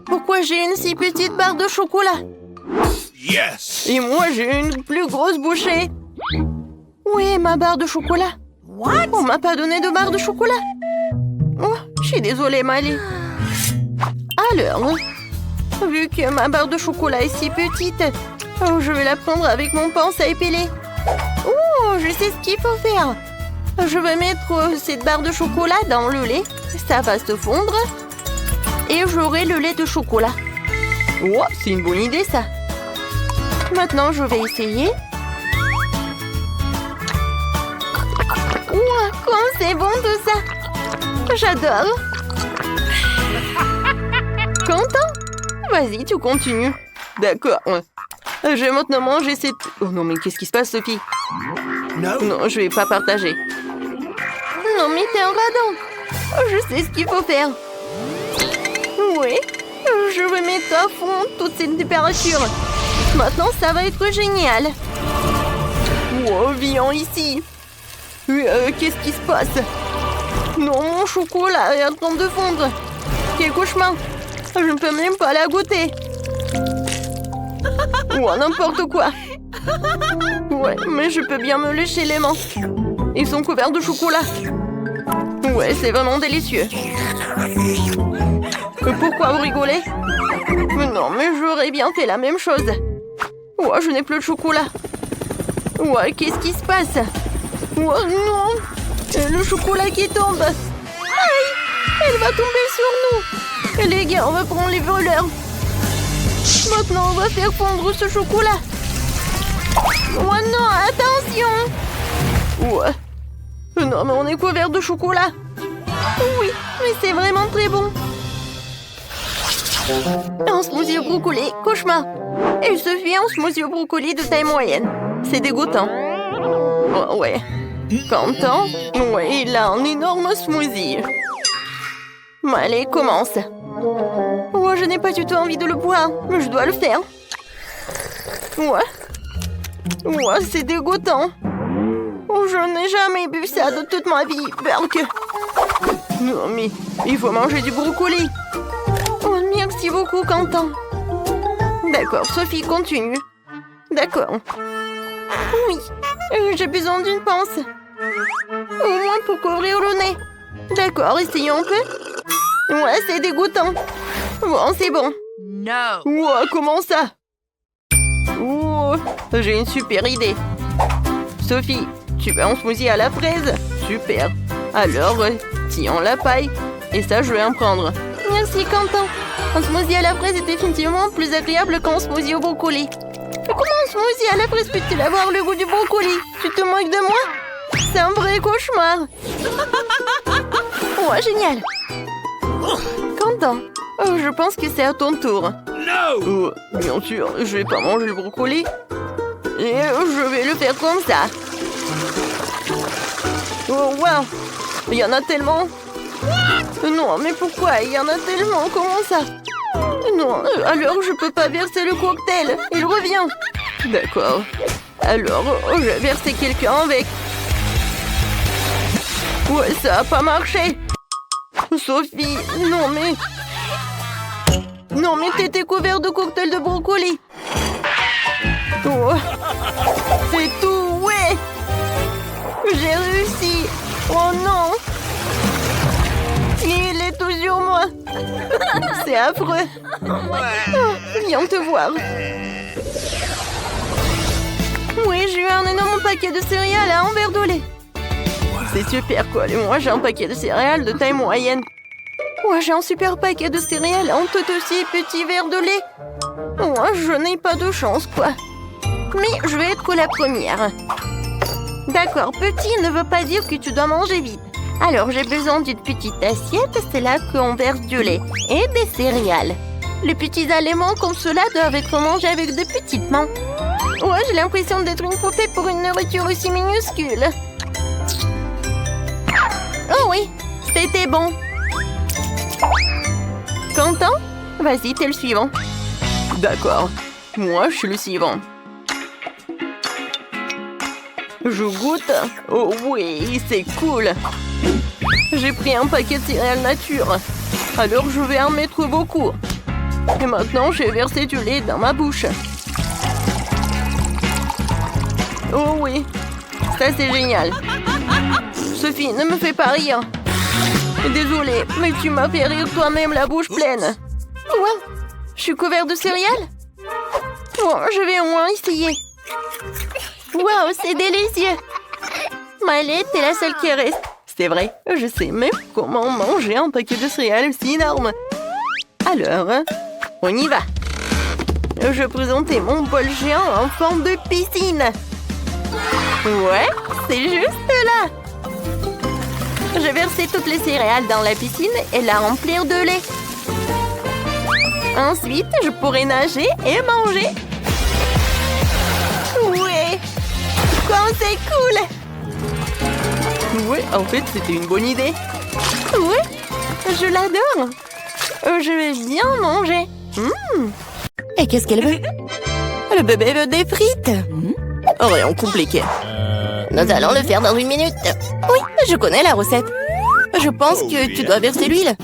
Pourquoi j'ai une si petite barre de chocolat? Yes! Et moi, j'ai une plus grosse bouchée. Où est ma barre de chocolat? What? On m'a pas donné de barre de chocolat. Oh, je suis désolée, Miley. Alors, vu que ma barre de chocolat est si petite, je vais la prendre avec mon pince à épiler. Oh, je sais ce qu'il faut faire. Je vais mettre cette barre de chocolat dans le lait. Ça va se fondre. Et j'aurai le lait de chocolat. Oh, c'est une bonne idée, ça. Maintenant, je vais essayer. Ouah, comme c'est bon tout ça. J'adore. Content? Vas-y, tu continues. D'accord. Je vais maintenant manger cette... Oh non, mais qu'est-ce qui se passe, Sophie? Non, je vais pas partager. Non, mais t'es un radin. Je sais ce qu'il faut faire. Oui, je vais mettre à fond toute cette température. Maintenant, ça va être génial. Wow, viens ici. Qu'est-ce qui se passe? Non, mon chocolat est en train de fondre. Quel cauchemar. Je ne peux même pas la goûter. Ou n'importe quoi. Ouais, mais je peux bien me lécher les mains. Ils sont couverts de chocolat. Ouais, c'est vraiment délicieux. Pourquoi vous rigolez? Non, mais j'aurais bien fait la même chose. Ouais, je n'ai plus de chocolat. Ouais, qu'est-ce qui se passe? Oh non! Le chocolat qui tombe. Aïe! Elle va tomber sur nous. Les gars, on va prendre les voleurs. Maintenant, on va faire fondre ce chocolat. Oh non, attention! Ouais. Non, mais on est couvert de chocolat. Oui, mais c'est vraiment très bon. Un smoothie au brocoli, cauchemar. Et Sophie, un smoothie au brocoli de taille moyenne. C'est dégoûtant. Oh, ouais. Content? Ouais, il a un énorme smoothie. Allez, commence. Oh, je n'ai pas du tout envie de le boire, mais je dois le faire. Ouais. Ouais, c'est dégoûtant. Oh, je n'ai jamais bu ça de toute ma vie, Burk. Non, mais il faut manger du brocoli. Oh, merci beaucoup, Quentin. D'accord, Sophie, continue. D'accord. Oui, j'ai besoin d'une pince. Au moins pour couvrir le nez. D'accord, essayons un peu. Ouais, c'est dégoûtant. Bon, c'est bon. No. Wow, comment ça? Oh, j'ai une super idée. Sophie, tu veux un smoothie à la fraise? Super. Alors, tiens la paille. Et ça, je vais en prendre. Merci, Quentin. Un smoothie à la fraise est définitivement plus agréable qu'un smoothie au brocoli. Comment un smoothie à la fraise peut-il avoir le goût du brocoli? Tu te moques de moi? C'est un vrai cauchemar. Ouais, génial. Quentin, je pense que c'est à ton tour. No! Bien sûr, je vais pas manger le brocoli. Et je vais le faire comme ça. Oh, wow! Il y en a tellement. Non, mais pourquoi? Il y en a tellement. Comment ça? Non, alors je peux pas verser le cocktail. Il revient. D'accord. Alors, je vais verser quelqu'un avec. Ouais, ça a pas marché. Sophie, non mais... Non mais t'étais couvert de cocktail de brocoli. Oh. C'est tout, ouais. J'ai réussi. Oh non. Il est tout sur moi. C'est affreux. Oh, viens te voir. Oui, j'ai eu un énorme paquet de céréales à un verre de lait. c'est super cool. Et moi, j'ai un paquet de céréales de taille moyenne. Moi, j'ai un super paquet de céréales, un tout aussi petit verre de lait. Moi, je n'ai pas de chance, quoi. Mais je vais être la première. D'accord, petit ne veut pas dire que tu dois manger vite. Alors, j'ai besoin d'une petite assiette, c'est là qu'on verse du lait et des céréales. Les petits aliments comme cela doivent être mangés avec de petites mains. Ouais, j'ai l'impression d'être une poupée pour une nourriture aussi minuscule. Oh oui, c'était bon. Content? Vas-y, t'es le suivant. D'accord, moi je suis le suivant. Je goûte. Oh oui, c'est cool. J'ai pris un paquet de céréales nature. Alors je vais en mettre beaucoup. Et maintenant, j'ai versé du lait dans ma bouche. Oh oui, ça c'est génial. Sophie, ne me fais pas rire. Désolée, mais tu m'as fait rire toi-même la bouche pleine. Ouais, je suis couvert de céréales? Bon, je vais au moins essayer. Wow, c'est délicieux. Ma lait est la seule qui reste. C'est vrai, je sais même comment manger un paquet de céréales aussi énorme. Alors, on y va. Je présentais mon bol géant en forme de piscine. Ouais, c'est juste là. Je vais verser toutes les céréales dans la piscine et la remplir de lait. Ensuite, je pourrai nager et manger. Ouais, comme c'est cool. Ouais, en fait, c'était une bonne idée. Ouais, je l'adore. Je vais bien manger. Et qu'est-ce qu'elle veut? Le bébé veut des frites. Rien compliqué. Nous allons le faire dans 1 minute. Oui, je connais la recette. Je pense que tu dois verser l'huile.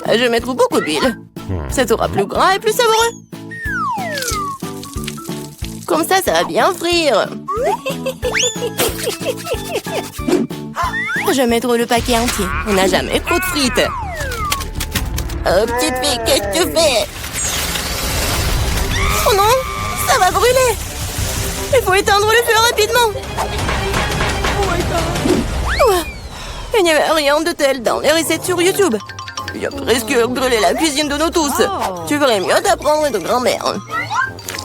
Je vais mettre beaucoup d'huile. Ça sera plus gras et plus savoureux. Comme ça va bien frire. Je vais mettre le paquet entier. On n'a jamais trop de frites. Oh, petite fille, qu'est-ce que tu fais? Oh non, ça va brûler. Il faut éteindre le feu rapidement. Ouais. Il n'y avait rien de tel dans les recettes sur YouTube. Il a presque brûlé la cuisine de nous tous. Tu ferais mieux d'apprendre de grand-mère.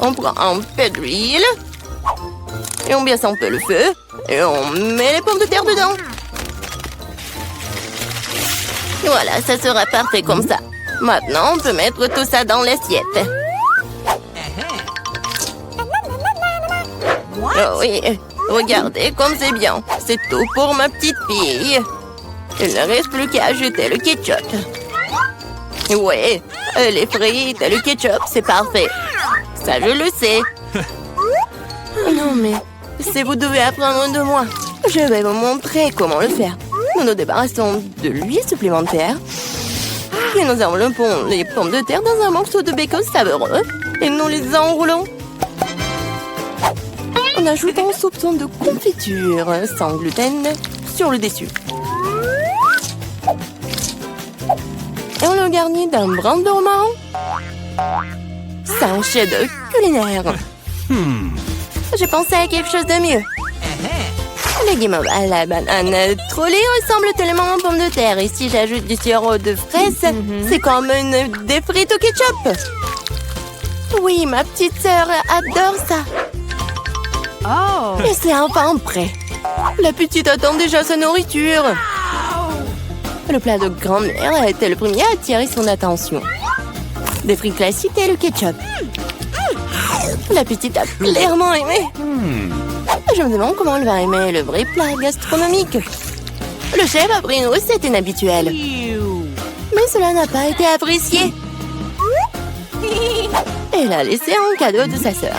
On prend un peu d'huile. Et on baisse un peu le feu. Et on met les pommes de terre dedans. Voilà, ça sera parfait comme ça. Maintenant, on peut mettre tout ça dans l'assiette. Oh oui, regardez comme c'est bien. C'est tout pour ma petite fille. Il ne reste plus qu'à ajouter le ketchup. Ouais, les frites et le ketchup, c'est parfait. Ça, je le sais. Non, mais si vous devez apprendre de moi, je vais vous montrer comment le faire. Nous nous débarrassons de l'huile supplémentaire. Et nous enveloppons les pommes de terre dans un morceau de bacon savoureux. Et nous les enroulons. En ajoutant un soupçon de confiture sans gluten sur le dessus. Et on le garnit d'un brin de romarin. C'est un chef-d'œuvre culinaire. J'ai pensé à quelque chose de mieux. Les guimauves à la banane trollée ressemblent tellement aux pommes de terre. Et si j'ajoute du sirop de fraise, c'est comme des frites au ketchup. Oui, ma petite sœur adore ça. Oh. Et c'est enfin prêt. La petite attend déjà sa nourriture. Le plat de grand-mère a été le premier à attirer son attention. Des frites classiques et le ketchup. La petite a clairement aimé. Je me demande comment elle va aimer le vrai plat gastronomique. Le chef a pris une recette inhabituelle. Mais cela n'a pas été apprécié. Elle a laissé un cadeau de sa sœur.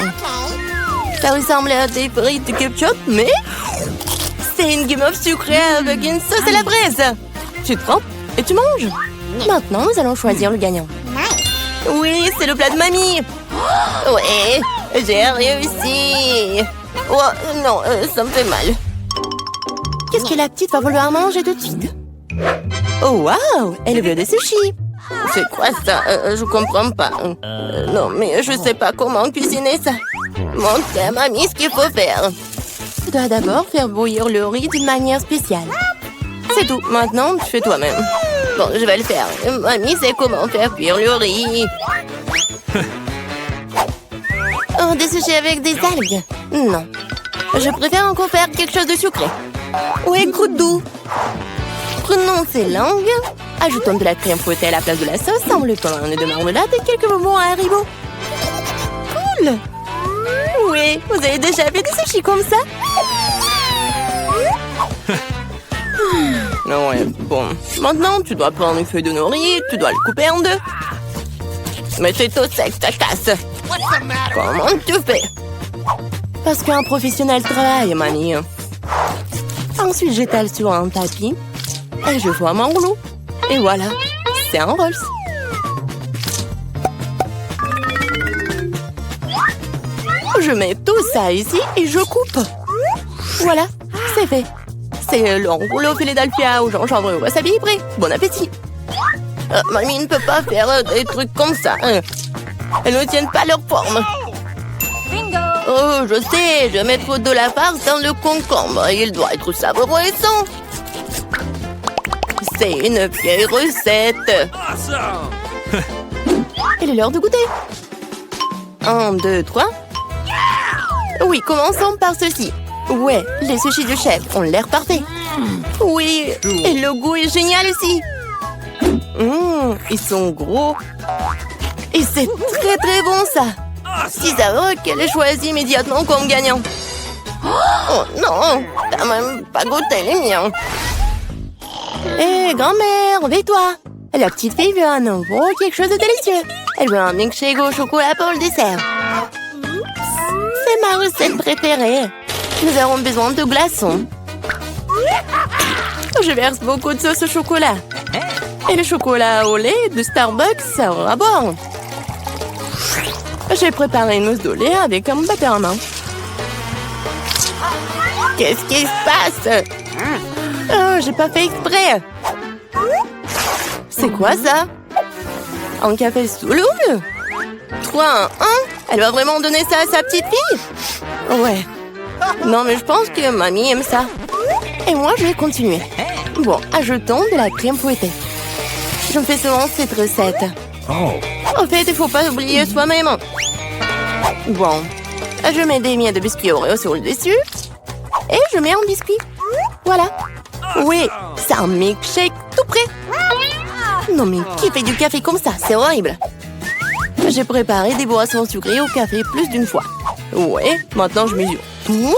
Ça ressemble à des frites de ketchup, mais c'est une guimauve sucrée avec une sauce à la fraise. Tu te prends et tu manges. Maintenant, nous allons choisir le gagnant. Oui, c'est le plat de mamie. Ouais, j'ai réussi. Oh, non, ça me fait mal. Qu'est-ce que la petite va vouloir manger tout de suite? Oh, waouh, elle veut des sushis. C'est quoi ça? Je comprends pas. Non, mais je sais pas comment cuisiner ça. Montre à mamie ce qu'il faut faire. Tu dois d'abord faire bouillir le riz d'une manière spéciale. C'est tout. Maintenant, tu fais toi-même. Bon, je vais le faire. Mamie sait comment faire cuire le riz. Oh, des sushis avec des algues. Non. Je préfère encore faire quelque chose de sucré. Ouais, croûte doux. Prenons ces langues. Ajoutons de la crème fouettée à la place de la sauce, enveloppons un nœud de marmelade et quelques bonbons à Haribo. Cool. Oui, vous avez déjà fait des sushis comme ça? Non, ouais, bon. Maintenant, tu dois prendre une feuille de nori, tu dois le couper en deux. Mais c'est tout sec, ça casse. Comment tu fais? Parce qu'un professionnel travaille, mamie. Ensuite, j'étale sur un tapis et je forme un rouleau. Et voilà, c'est un Rolls. Je mets tout ça ici et je coupe. Voilà, c'est fait. C'est le rouleau Philadelphia au gingembre et au wasabi prêt. Bon appétit. Mamie ne peut pas faire des trucs comme ça. Elles ne tiennent pas leur forme. Oh, je sais, je mets trop de la farce dans le concombre. Il doit être savoureux et sans. C'est une vieille recette. Awesome! Il est l'heure de goûter. 1, 2, 3. Oui, commençons par ceci. Ouais, les sushis du chef ont l'air parfaits. Oui, et le goût est génial aussi. Ils sont gros. Et c'est très très bon ça. Si savoureux qu'elle ait choisi immédiatement comme gagnant. Oh non, t'as même pas goûté les miens. Hé, grand-mère, réveille-toi. La petite fille veut un nouveau quelque chose de délicieux. Elle veut un milkshake au chocolat pour le dessert. C'est ma recette préférée. Nous avons besoin de glaçons. Je verse beaucoup de sauce au chocolat. Et le chocolat au lait de Starbucks sera bon. J'ai préparé une mousse au lait avec un batteur à main. Qu'est-ce qui se passe? Oh, j'ai pas fait exprès. C'est quoi ça? Un café sous l'eau? 3, 1, 1? Elle va vraiment donner ça à sa petite fille? Ouais. Non, mais je pense que mamie aime ça. Et moi, je vais continuer. Bon, ajoutons de la crème fouettée. Je fais souvent cette recette. En fait, il faut pas oublier soi-même. Bon, je mets des miettes de biscuits Oreo sur le dessus. Et je mets un biscuit. Voilà. Oui, c'est un milkshake tout prêt. Non, mais qui fait du café comme ça? C'est horrible. J'ai préparé des boissons sucrées au café plus d'une fois. Ouais, maintenant je mesure tout.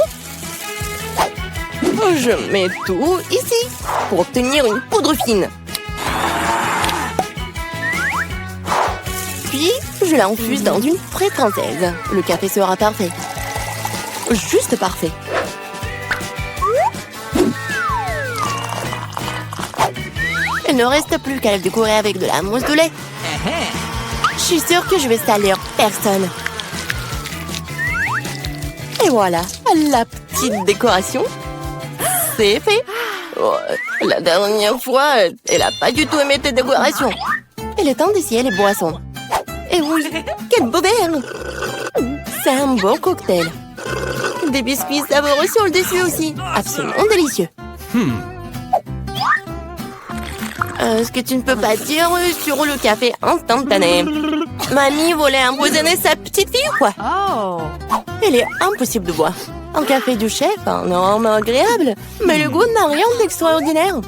Je mets tout ici pour obtenir une poudre fine. Puis, je l'infuse dans une fraise française. Le café sera parfait. Juste parfait. Il ne reste plus qu'à le décorer avec de la mousse de lait. Je suis sûre que je vais salir personne. Et voilà, la petite décoration. C'est fait. Oh, la dernière fois, elle a pas du tout aimé tes décorations. Il est temps d'essayer les boissons. Et oui, quel beau verre! C'est un bon cocktail. Des biscuits savoureux sur le dessus aussi. Absolument délicieux. Ce que tu ne peux pas dire sur le café instantané. Mamie voulait empoisonner sa petite fille ou quoi? Oh. Il est impossible de boire. Un café du chef, un arôme agréable, mais le goût n'a rien d'extraordinaire.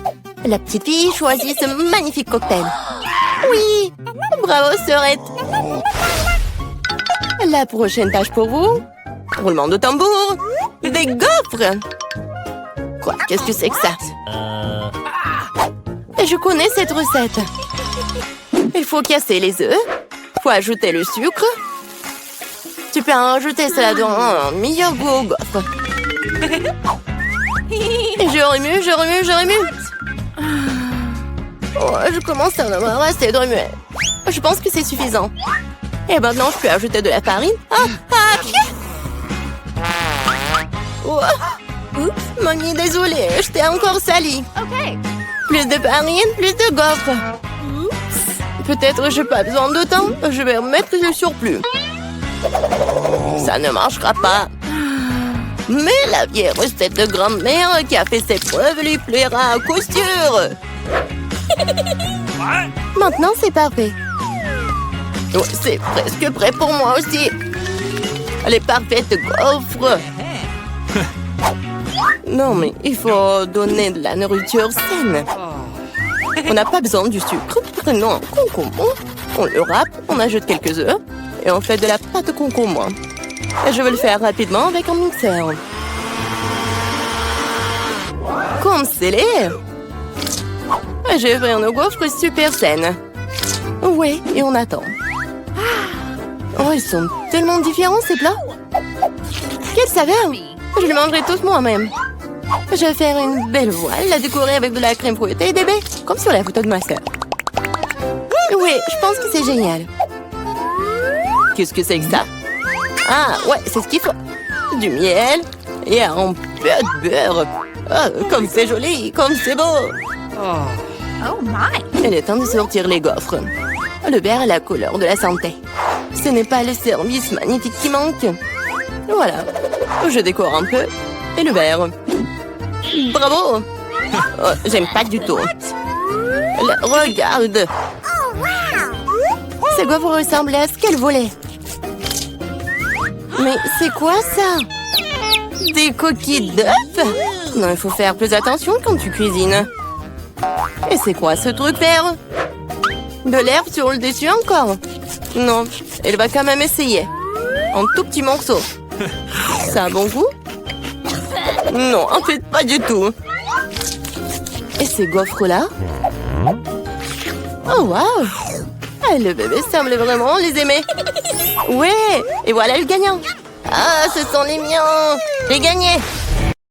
La petite fille choisit ce magnifique cocktail. Oui, bravo sœurette. La prochaine tâche pour vous, roulement de tambour, des gaufres. Quoi, qu'est-ce que c'est que ça? Et je connais cette recette. Il faut casser les œufs, faut ajouter le sucre. Tu peux en rajouter ça dans un meilleur goût aux gaufres. Et je remue, je remue, je remue. Oh, je commence à en avoir assez de remuer. Je pense que c'est suffisant. Et maintenant, je peux ajouter de la farine. Oh, oups, mamie, désolée, je t'ai encore sali. Okay. Plus de farine, plus de gaufres. Peut-être j'ai pas besoin de temps. Je vais remettre le surplus. Ça ne marchera pas. Mais la vieille recette de grand-mère qui a fait ses preuves lui plaira à coup sûr. Maintenant, c'est parfait. Ouais, c'est presque prêt pour moi aussi. Les parfaites gaufres. Non, mais il faut donner de la nourriture saine. On n'a pas besoin du sucre. Prenons un concombre. On le râpe, on ajoute quelques œufs et on fait de la pâte au concombre. Et je vais le faire rapidement avec un mixeur. Comme scellé. Je vais ouvrir nos gaufres super saines. Oui, et on attend. Oh, ils sont tellement différents, ces plats. Quelle saveur! Je les mangerai tous moi-même. Je vais faire une belle voile, la décorer avec de la crème fouettée et des baies, comme sur la photo de ma sœur. Oui, je pense que c'est génial. Qu'est-ce que c'est que ça? Ah, ouais, c'est ce qu'il faut. Du miel et un peu de beurre. Oh, comme c'est joli, comme c'est beau. Oh my! Il est temps de sortir les gaufres. Le beurre est la couleur de la santé. Ce n'est pas le service magnifique qui manque. Voilà. Je décore un peu. Et le beurre. Bravo! Oh, j'aime pas du tout. Regarde! Ces gaufres ressemblent à ce qu'elle voulait. Mais c'est quoi ça? Des coquilles d'œufs? Non, il faut faire plus attention quand tu cuisines. Et c'est quoi ce truc vert? De l'herbe sur le dessus encore? Non, elle va quand même essayer. Un tout petit morceau. Ça a bon goût? Non, en fait, pas du tout. Et ces gaufres-là? Oh, waouh! Ah, le bébé semble vraiment les aimer. Ouais, et voilà le gagnant. Ah, ce sont les miens. J'ai gagné.